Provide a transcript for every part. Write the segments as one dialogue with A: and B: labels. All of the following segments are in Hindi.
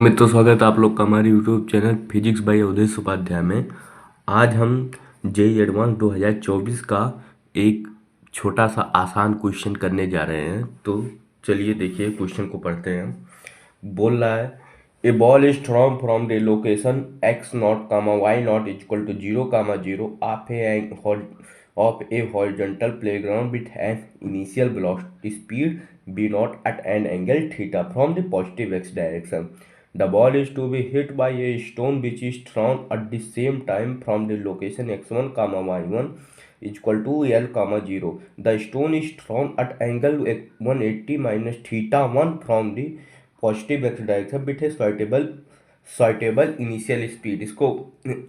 A: मित्रों, स्वागत है आप लोग का हमारे YouTube channel physics by Awadhesh Upadhyay में। आज हम जेईई एडवांस 2024 का एक छोटा सा आसान क्वेश्चन करने जा रहे हैं। तो चलिए देखिए क्वेश्चन को पढ़ते हैं। बोल रहा है a ball is thrown from the location x not comma y not equal to 0, 0 of a horizontal playground with an initial velocity speed b not at an angle theta from the positive x direction. The ball is to be hit by a stone which is thrown at the same time from the location x1, y1 equal to L, 0. The stone is thrown at angle 180 minus theta 1 from the positive x direction with a suitable initial speed. इसको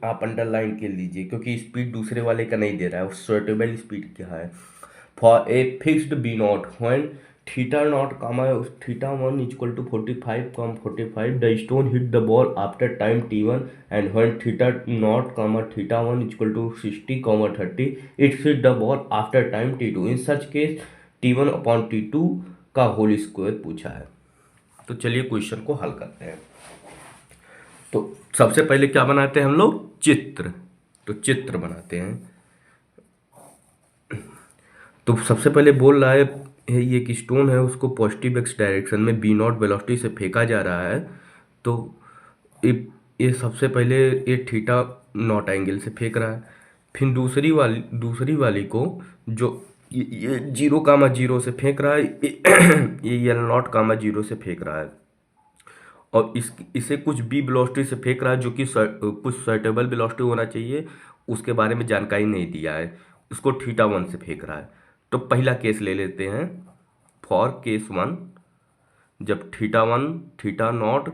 A: आप अंडरलाइन कर लीजिए क्योंकि स्पीड दूसरे वाले का नहीं दे रहा है, सुइटेबल स्पीड क्या है. For a fixed b naught when theta naught comma theta 1 equal to 45, the stone hit the ball after time t1, and when theta naught comma theta 1 equal to 60, 30, it hit the ball after time t2. In such case t1 upon t2 का होल स्क्वायर पूछा है. तो चलिए क्वेश्चन को हल करते हैं. तो सबसे पहले क्या बनाते हैं हम लोग? चित्र. तो चित्र बनाते हैं. तो सबसे पहले बोल रहा है ये एक स्टोन है, उसको पॉजिटिव एक्स डायरेक्शन में बी नॉट वेलोसिटी से फेंका जा रहा है. तो ये सबसे पहले ये थीटा नॉट एंगल से फेंक रहा है. फिर दूसरी वाली को जो ये 0, 0 से फेंक रहा है, ये L नॉट, 0 से फेंक रहा है. और इसे कुछ बी वेलोसिटी से फेंक रहा है जो कि कुछ सुइटेबल वेलोसिटी होना चाहिए, उसके बारे में जानकारी नहीं दिया है. उसको थीटा 1 से फेंक रहा है. तो पहला केस ले लेते हैं. फॉर केस 1, जब theta 1 theta not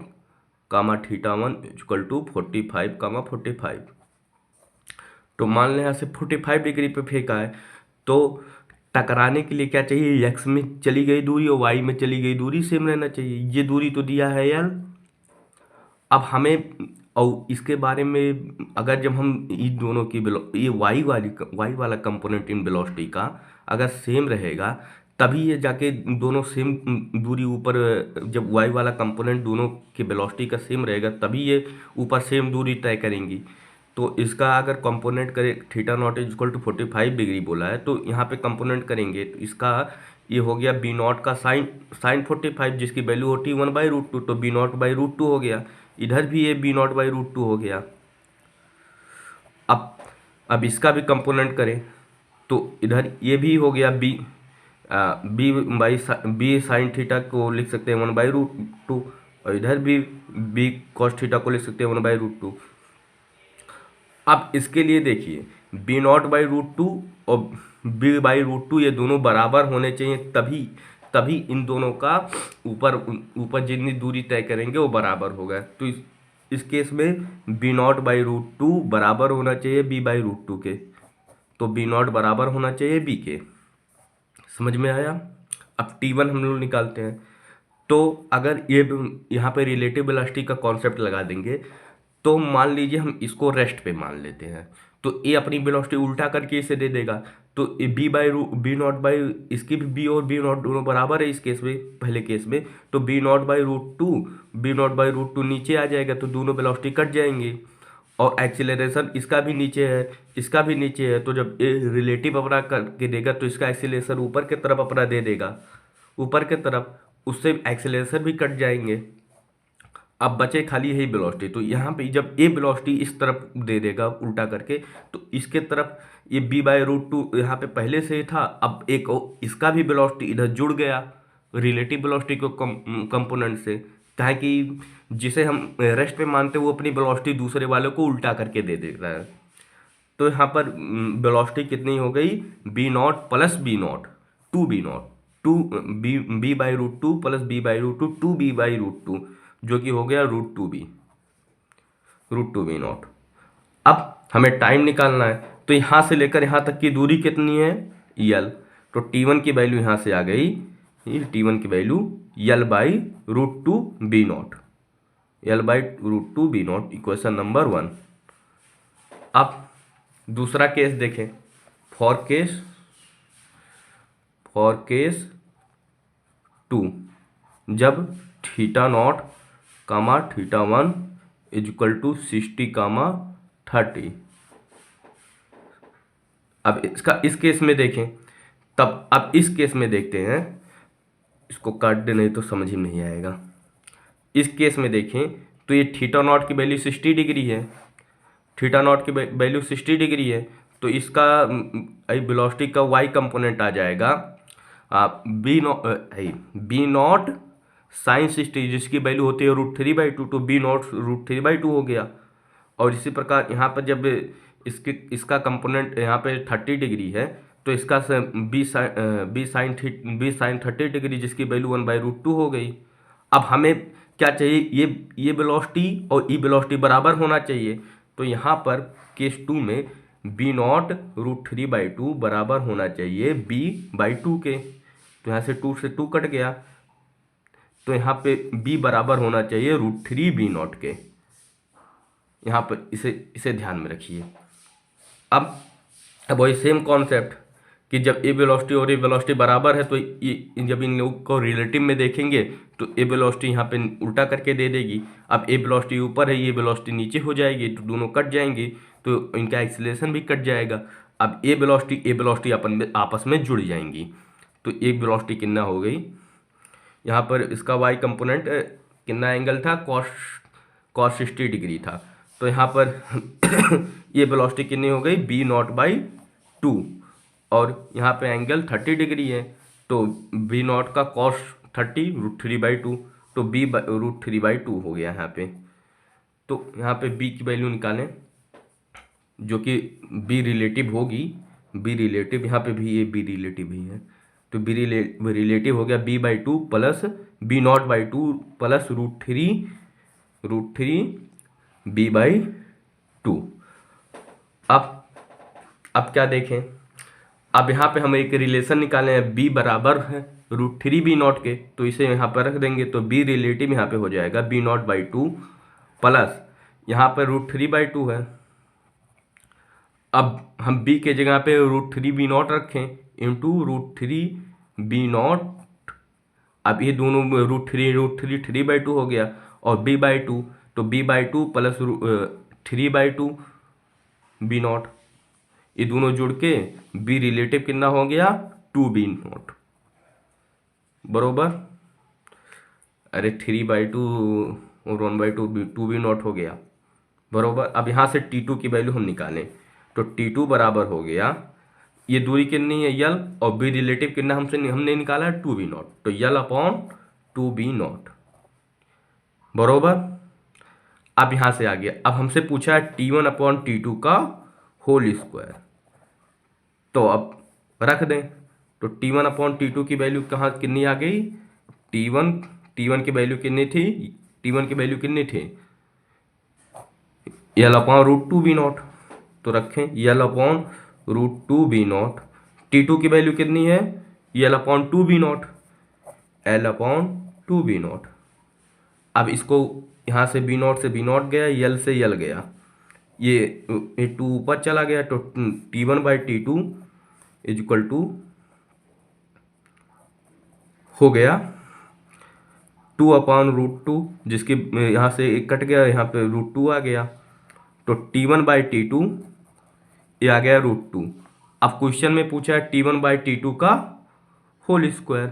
A: theta 1 equal to 45, 45. तो मान लें यहाँ से 45 डिग्री पे फेंका है. तो टकराने के लिए क्या चाहिए? एक्स में चली गई दूरी और वाई में चली गई दूरी सेम रहना चाहिए. ये दूरी तो दिया है यार. अब हमें और इसके बारे में अगर जब हम इन दोनों की ये वाई वाला कंपोनेंट इन वेलोसिटी का अगर सेम रहेगा तभी ये जाके दोनों सेम दूरी ऊपर, जब वाई वाला कंपोनेंट दोनों के वेलोसिटी का सेम रहेगा तभी ये ऊपर सेम दूरी तय करेंगी. तो इसका अगर कंपोनेंट करे theta not is equal to 45 degree बोला है, तो यहाँ पे कंपोनेंट करेंगे तो इसका ये हो गया बी नॉट का साइन 45 जिसकी वैल्यू होती है 1/√2. तो बी नॉट बाई √2 हो गया. इधर भी ये बी नॉट बाई √2 हो गया. अब इसका भी कंपोनेंट करें तो इधर ये भी हो गया बी साइन थीटा को लिख सकते हैं 1/√2, और इधर भी बी कॉस थीटा को लिख सकते हैं 1/√2. अब इसके लिए देखिए बी नॉट बाई √2 और b/√2 ये दोनों बराबर होने चाहिए, तभी इन दोनों का ऊपर जितनी दूरी तय करेंगे वो बराबर होगा. तो इस केस में बी नॉट बाई √2 बराबर होना चाहिए b/√2 के. तो बी नॉट बराबर होना चाहिए b के. समझ में आया? अब t1 हम लोग निकालते हैं. तो अगर ये यहाँ पे रिलेटिव वेलोसिटी का कॉन्सेप्ट लगा देंगे तो मान लीजिए हम इसको रेस्ट पे मान लेते हैं, तो ये अपनी वेलोसिटी उल्टा करके इसे दे देगा. तो बी नॉट बाई इसकी भी बी और बी नॉट दोनों बराबर है इस केस में, पहले केस में. तो बी नॉट बाई √2 नीचे आ जाएगा तो दोनों वेलोसिटी कट जाएंगी. और एक्सीलरेशन इसका भी नीचे है, इसका भी नीचे है. तो जब ये रिलेटिव अपना करके देगा तो इसका एक्सीलरेशन ऊपर की तरफ अपना दे देगा, ऊपर की तरफ. उससे एक्सीलरेशन भी कट जाएंगे. अब बचे खाली यही वेलोसिटी. तो यहाँ पे जब ये वेलोसिटी इस तरफ दे देगा उल्टा करके तो इसके तरफ ये b/√2 यहाँ पे पहले से ही था. अब एक इसका भी वेलोसिटी इधर जुड़ गया रिलेटिव वेलोसिटी को कंपोनेंट से, ताकि जिसे हम रेस्ट पे मानते हैं वो अपनी वेलोसिटी दूसरे वाले को उल्टा करके दे देता है. तो यहाँ पर वेलोसिटी कितनी हो गई? B not plus b not, two b not, two b/√2 plus b/√2, 2b/√2, जो कि हो गया √2b नॉट. अब हमें टाइम निकालना है. तो यहाँ से लेकर यहाँ तक की दूरी कितनी है? L. तो t1 की वैल्यू यहाँ से आ गई, t1 की value L/√2b0, L/√2b0, equation number 1. अब दूसरा केस देखें. फॉर केस 2, जब theta not, comma theta 1 is equal to 60 comma 30। अब इसका इस केस में देखें, तब अब इस केस में देखते हैं, इसको काट दे नहीं तो समझ ही नहीं आएगा। इस केस में देखें तो ये थीटा नॉट की वैल्यू 60 डिग्री है, थीटा नॉट की वैल्यू 60 डिग्री है, तो इसका वेलोसिटी का वाई कंपोनेंट आ जाएगा बी नॉट साइन 60, जिसकी वैल्यू होती है √3/2, तो बी नॉट √3/2 हो गया। और इसी प्रकार यहाँ पर जब इसका कंपोनेंट यहाँ पे 30 डिग्री है, तो इसका बी साइन 30 डिग्री, जिसकी वैल्यू 1/√2 हो गई। अब हमें क्या चाहिए, ये वेलोसिटी और ई वेलोसिटी बराबर होना चाहिए। तो यहाँ पर केस 2 में बी नॉट √3/2 बराबर होना चाहिए b/2 के। तो यहाँ से 2 कट गया, तो यहाँ पे b बराबर होना चाहिए √3b0 के। यहाँ पर इसे ध्यान में रखिए। अब वही सेम कॉन्सेप्ट कि जब ए वेलोसिटी और ए वेलोसिटी बराबर है, तो ये जब इन लोगों को रिलेटिव में देखेंगे तो ए वेलोसिटी यहाँ पे उल्टा करके दे देगी। अब ए वेलोसिटी ऊपर है, ये वेलोसिटी नीचे हो जाएगी, तो दोनों कट जाएंगी, तो इनका एक्सीलरेशन भी कट जाएगा। अब ए वेलोसिटी आपस में जुड़ जाएंगी, तो ए वेलोसिटी कितना हो गई, यहाँ पर इसका वाई कंपोनेंट कितना एंगल था, कॉस 60 डिग्री था। तो यहाँ पर ये वेलोसिटी कितनी हो गई, b0/2, और यहाँ पे एंगल 30 डिग्री है, तो b0 का कॉस 30 √3/2, तो b √3/2 हो गया यहाँ पे। तो यहाँ पे b की वैल्यू निकालें, जो कि b रिलेटिव होगी, b रिलेटिव यहाँ पे भी, ये b रिलेटिव ही है, तो b रिलेटिव हो गया b/2 plus b0/2 plus √3 b/2। अब क्या देखें, अब यहाँ पे हम एक रिलेशन निकाले हैं, b बराबर है √3b0 के, तो इसे यहाँ पर रख देंगे, तो b रिलेटिव यहाँ पे हो जाएगा b0/2 प्लस यहाँ पर √3/2 है। अब हम b के जगह पे √3b0 रखें इंटू √3b0। अब ये दोनों √3 3/2 हो गया, और b/2, तो b/2 प्लस 3/2 b0, ये दोनों जुड़ के b रिलेटिव कितना हो गया, 2b0 बरोबर। अरे 3/2 और 1/2 2b0 हो गया बरोबर। अब यहाँ से T2 की वैल्यू हम निकालें, तो T2 बराबर हो गया, ये दूरी कितनी है L, और b रिलेटिव कितना हमने निकाला है 2b0, तो L/2b0 बरोबर। अब यहाँ से आ गया, अब हमसे पूछा है T1/T2 का होल स्क्वायर, तो अब रख दें, तो T1/T2 की वैल्यू कितनी आ गई, T1 की वैल्यू कितनी थी, T1 की वैल्यू कितनी थी, L/√2b0, तो रखें L/√2b0। T2 की वैल्यू कितनी है, L/2b0, L/2b0। अब इसको यहाँ से b0 से b0 गया, L से L गया, ये 2 ऊपर चला गया, तो T1/T2 इज इक्वल टू हो गया 2/√2, जिसकी यहाँ से एक कट गया, यहाँ पे √2 आ गया, तो T1/T2 ये आ गया √2। अब क्वेश्चन में पूछा है T1/T2 का होल स्क्वायर,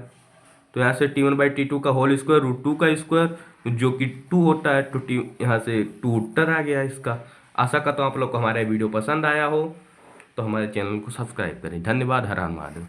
A: तो यहाँ से T1/T2 का होल स्क्वायर √2 का स्क्वायर, जो कि 2 होता है, तो यहाँ से 2 उत्तर आ गया इसका। आशा करता हूँ आप लोग को हमारा वीडियो पसंद आया हो, तो हमारे चैनल को सब्सक्राइब करें। धन्यवाद। हर हर महादेव।